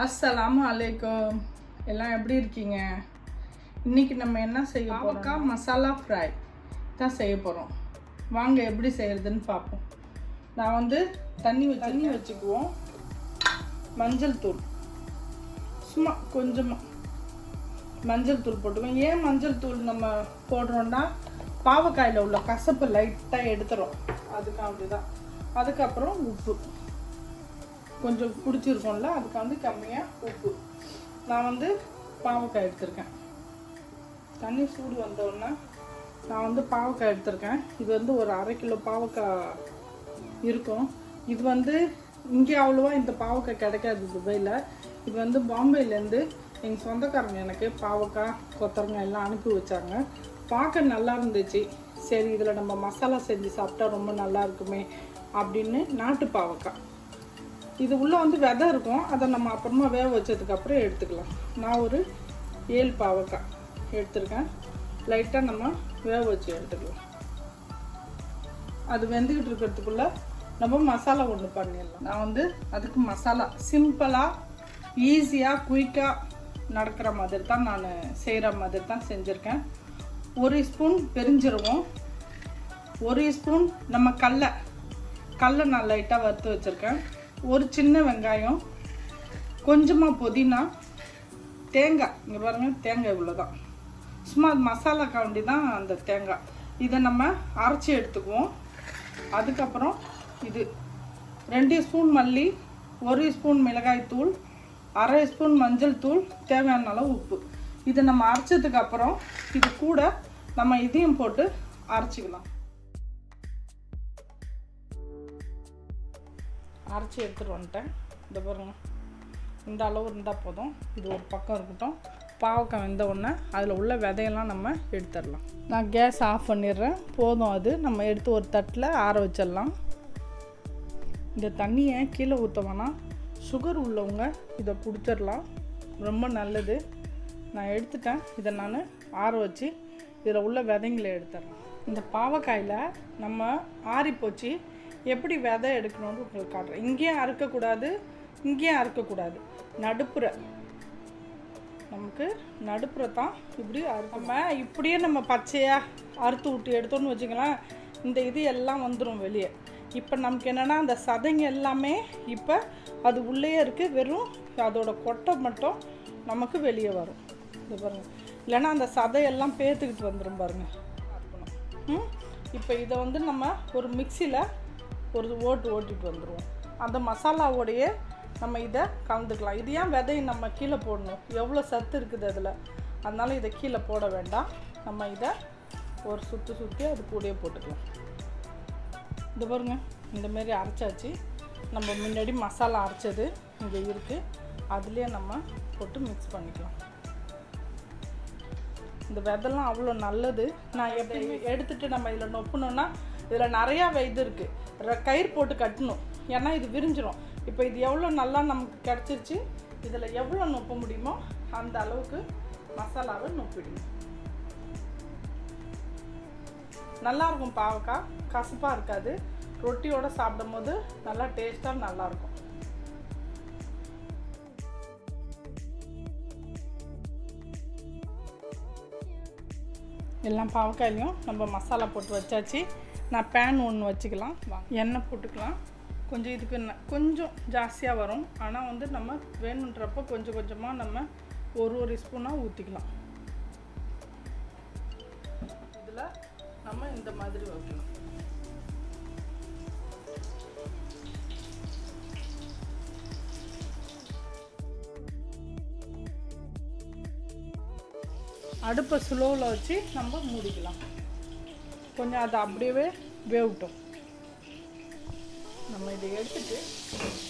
அஸ்ஸலாமு அலைக்கும். எல்லாம் எப்படி இருக்கீங்க? இன்றைக்கி நம்ம என்ன செய்ய போகிறோம்? மசாலா ஃப்ரை தான் செய்ய போகிறோம். வாங்க எப்படி செய்கிறதுன்னு பார்ப்போம். நான் வந்து தண்ணி வச்சுக்குவோம். மஞ்சள் தூள் சும்மா கொஞ்சமாக மஞ்சள் தூள் போட்டுக்குவோம். ஏன் மஞ்சள் தூள் நம்ம போடுறோன்னா பாவக்காயில் உள்ள கசப்பு லைட்டாக எடுத்துரும், அதுக்காக தான். அதுக்கப்புறம் உப்பு கொஞ்சம் பிடிச்சிருக்கோம்ல, அதுக்கு வந்து கம்மியாக உப்பு. நான் வந்து பாவக்காய் எடுத்திருக்கேன். தண்ணி சூடு வந்தோடனே நான் வந்து பாவக்காய் எடுத்திருக்கேன். இது வந்து ஒரு 1/2 கிலோ பாவக்காய் இருக்கும். இது வந்து இங்கே அவ்வளோவா இந்த பாவக்காய் கிடைக்காது துபாயில். இது வந்து பாம்பேலேருந்து எங்கள் சொந்தக்காரங்க எனக்கு பாவக்காய் கொத்தரங்காய் எல்லாம் அனுப்பி வச்சாங்க. பார்க்க நல்லா இருந்துச்சு. சரி, இதில் நம்ம மசாலா செஞ்சு சாப்பிட்டா ரொம்ப நல்லா இருக்குமே அப்படின்னு நாட்டு பாவக்காய். இது உள்ளே வந்து விதை இருக்கும், அதை நம்ம அப்புறமா வேக வச்சதுக்கப்புறம் எடுத்துக்கலாம். நான் ஒரு 7 பாவக்காய் எடுத்துருக்கேன். லைட்டாக நம்ம வேக வச்சு எடுத்துக்கலாம். அது வெந்துக்கிட்டு இருக்கிறதுக்குள்ளே நம்ம மசாலா ஒன்று பண்ணிடலாம். நான் வந்து அதுக்கு மசாலா சிம்பிளாக ஈஸியாக குயிக்காக நடக்கிற மாதிரி தான் நான் செய்கிற மாதிரி தான் செஞ்சுருக்கேன். 1 ஸ்பூன் பெருஞ்சீரகம், 1 ஸ்பூன் நம்ம கடலை நான் லைட்டாக வறுத்து வச்சுருக்கேன், ஒரு சின்ன வெங்காயம், கொஞ்சமாக புதினா, தேங்காய். இங்கே பாருங்கள், தேங்காய் இவ்வளோதான். சும்மா மசாலா காண்டி தான் அந்த தேங்காய். இதை நம்ம அரைச்சி எடுத்துக்குவோம். அதுக்கப்புறம் இது 2 ஸ்பூன் மல்லி, 1 ஸ்பூன் மிளகாய் தூள், 1/2 ஸ்பூன் மஞ்சள் தூள், தேவையான அளவு உப்பு. இதை நம்ம அரைச்சதுக்கப்புறம் இது கூட நம்ம இதையும் போட்டு அரைச்சிக்கலாம். அரைச்சி எடுத்துகிட்டு வந்துட்டேன். இந்த பாருங்க, இந்த அளவு இருந்தால் போதும். இது ஒரு பக்கம் இருக்கட்டும். பாவக்காய் வெந்த உடனே அதில் உள்ள விதையெல்லாம் நம்ம எடுத்துடலாம். நான் கேஸ் ஆஃப் பண்ணிடுறேன். போதும், அது நம்ம எடுத்து ஒரு தட்டில் ஆற வச்சிடலாம். இந்த தண்ணியை கீழே ஊற்றவோன்னா சுகர் உள்ளவங்க இதை குடிச்சிடலாம், ரொம்ப நல்லது. நான் எடுத்துட்டேன். இதை நான் ஆற வச்சு இதில் உள்ள விதைங்களை எடுத்துடலாம். இந்த பாவக்காயில் நம்ம ஆறி போச்சு எப்படி விதை எடுக்கணும்னு உங்களுக்கு காட்டுறேன். இங்கேயும் அறுக்கக்கூடாது, இங்கேயும் அறுக்கக்கூடாது, நடுப்புற. நமக்கு நடுப்புற தான் இப்படி நம்ம இப்படியே நம்ம பச்சையாக அறுத்து விட்டு எடுத்தோன்னு வச்சுக்கலாம், இந்த இது எல்லாம் வந்துடும் வெளியே. இப்போ நமக்கு என்னென்னா அந்த சதைங்க எல்லாமே இப்போ அது உள்ளே இருக்குது, வெறும் அதோட கொட்டை மட்டும் நமக்கு வெளியே வரும். இது பாருங்கள், இல்லைன்னா அந்த சதையெல்லாம் பேத்துக்கிட்டு வந்துடும் பாருங்கள். இப்போ இதை வந்து நம்ம ஒரு மிக்சியில் ஒரு ஓட்டிட்டு வந்துடுவோம். அந்த மசாலாவோடையே நம்ம இதை கலந்துக்கலாம். இது ஏன் விதையை நம்ம கீழே போடணும், எவ்வளோ சத்து இருக்குது அதில், அதனால் இதை கீழே போட வேண்டாம். நம்ம இதை ஒரு சுற்றி அது கூடயே போட்டுக்கலாம். இது பாருங்க, இந்தமாரி அரைச்சாச்சு. நம்ம முன்னாடி மசாலா அரைச்சது இங்கே இருக்குது, அதுலேயே நம்ம போட்டு மிக்ஸ் பண்ணிக்கலாம். இந்த விதெல்லாம் அவ்வளோ நல்லது. நான் எப்படியுமே எடுத்துகிட்டு நம்ம இதில் நொப்பணுன்னா இதில் நிறையா இது இருக்குது, கயிறு போட்டு கட்டணும், ஏன்னா இது விரிஞ்சிடும். இப்போ இது எவ்வளோ நல்லா நமக்கு கிடச்சிருச்சு. இதில் எவ்வளோ நொப்ப முடியுமோ அந்த அளவுக்கு மசாலாவை நொப்பிடுங்க. நல்லாயிருக்கும். பாவக்காய் கசப்பாக இருக்காது, ரொட்டியோடு சாப்பிடும் போது நல்லா டேஸ்ட்டாக நல்லாயிருக்கும். எல்லாம் பாவக்காயிலையும் நம்ம மசாலா போட்டு வச்சாச்சு. நான் பேன் ஒன்று வச்சுக்கலாம். எண்ணெய் போட்டுக்கலாம். கொஞ்சம் இதுக்கு கொஞ்சம் ஜாஸ்தியாக வரும், ஆனால் வந்து நம்ம வேணுன்றப்போ கொஞ்சம் கொஞ்சமாக நம்ம ஒரு ஸ்பூனாக ஊற்றிக்கலாம். இதில் நம்ம இந்த மாதிரி வைக்கலாம். அடுப்பை ஸ்லோவில் வச்சு நம்ம மூடிக்கலாம். கொஞ்சம் அதை அப்படியே வேகட்டும். நம்ம இதை எடுத்துட்டு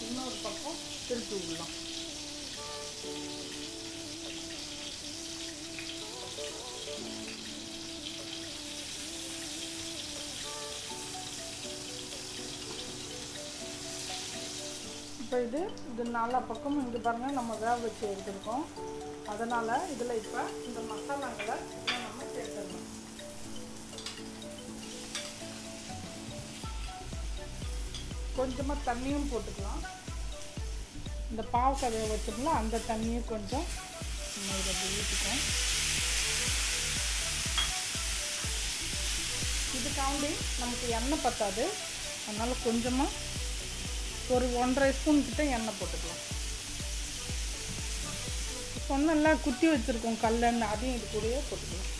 இன்னொரு பக்கம் திருப்பி விடலாம். இப்போ இது நாலா பக்கம் இங்கே பாருங்கள், நம்ம வேக வச்சு எடுத்துருக்கோம். அதனால் இதில் இப்போ இந்த மசாலாங்களை நம்ம சேர்த்துடலாம். கொஞ்சமாக தண்ணியும் போட்டுக்கலாம். இந்த பாவக்காய் வேக வச்சோம்ல அந்த தண்ணியை கொஞ்சம் நம்ம இதில் ஊற்றிக்கும். இதுக்காண்டி நமக்கு எண்ணெய் பத்தாது, அதனால் கொஞ்சமாக ஒரு 1.5 ஸ்பூன் கிட்ட எண்ணெய் போட்டுக்கலாம். சொன்னெல்லாம் குத்தி வச்சுருக்கோம் கல்லெண்ணெய், அதையும் இது கூடயே போட்டுக்கலாம்.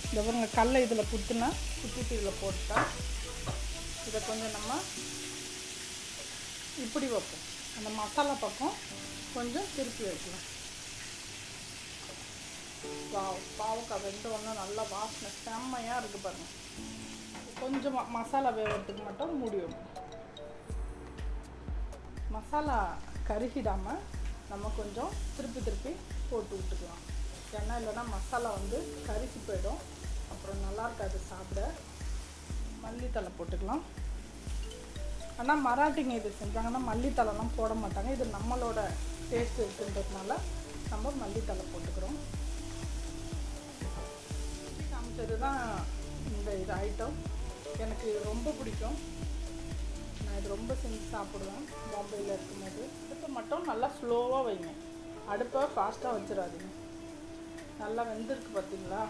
இந்த பாருங்க கல்லை இதில் குத்திட்டு இதில் போட்டா இதை கொஞ்சம் நம்ம இப்படி வைப்போம், அந்த மசாலா பக்கம் கொஞ்சம் திருப்பி வைக்கலாம். பாவக்காய் வெந்த ஒன்று நல்லா வாசனை செம்மையாக இருக்குது பாருங்கள். கொஞ்சம் மசாலா வேகிறதுக்கு மட்டும் மூடி வைப்போம். மசாலா கருகிடாமல் நம்ம கொஞ்சம் திருப்பி போட்டு விட்டுக்கலாம். ஏன்னா இல்லைன்னா மசாலா வந்து கருகி போயிடும், அப்புறம் நல்லா இருக்காது சாப்பிட. மல்லித்தலை போட்டுக்கலாம். ஆனால் மராட்டிங்க இது செஞ்சாங்கன்னா மல்லித்தலைலாம் போட மாட்டாங்க. இது நம்மளோட டேஸ்ட் இருக்குன்றதுனால நம்ம மல்லித்தலை போட்டுக்கிறோம். காமிச்சது தான் இந்த ஐட்டம். எனக்கு ரொம்ப பிடிக்கும், நான் இது ரொம்ப செஞ்சு சாப்பிடுவேன் பாம்பேயில் இருக்கும்போது. அடுப்பை மட்டும் நல்லா ஸ்லோவாக வைங்க, அடுப்பை ஃபாஸ்ட்டாக வச்சிடாதீங்க. நல்லா வெந்திருக்கு பார்த்தீங்களா,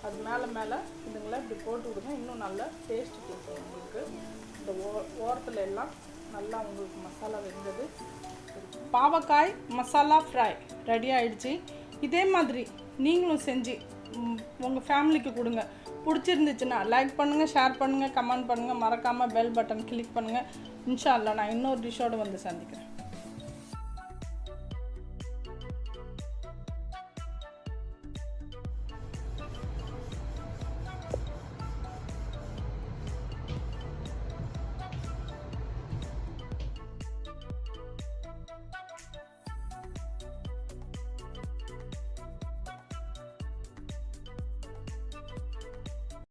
அது மேலே இதுங்களை இப்படி போட்டு விடுங்க, இன்னும் நல்லா டேஸ்ட்டு கொடுக்கும் உங்களுக்கு. இந்த ஓரத்தில் எல்லாம் நல்லா உங்களுக்கு மசாலா வெந்தது. பாவக்காய் மசாலா ஃப்ரை ரெடி ஆகிடுச்சு. இதே மாதிரி நீங்களும் செஞ்சு உங்கள் ஃபேமிலிக்கு கொடுங்க. பிடிச்சிருந்துச்சுன்னா லைக் பண்ணுங்கள், ஷேர் பண்ணுங்கள், கமெண்ட் பண்ணுங்கள், மறக்காமல் பெல் பட்டன் கிளிக் பண்ணுங்கள். இன்ஷா அல்லாஹ் நான் இன்னொரு டிஷ்ஷோடு வந்து சந்திக்கிறேன்.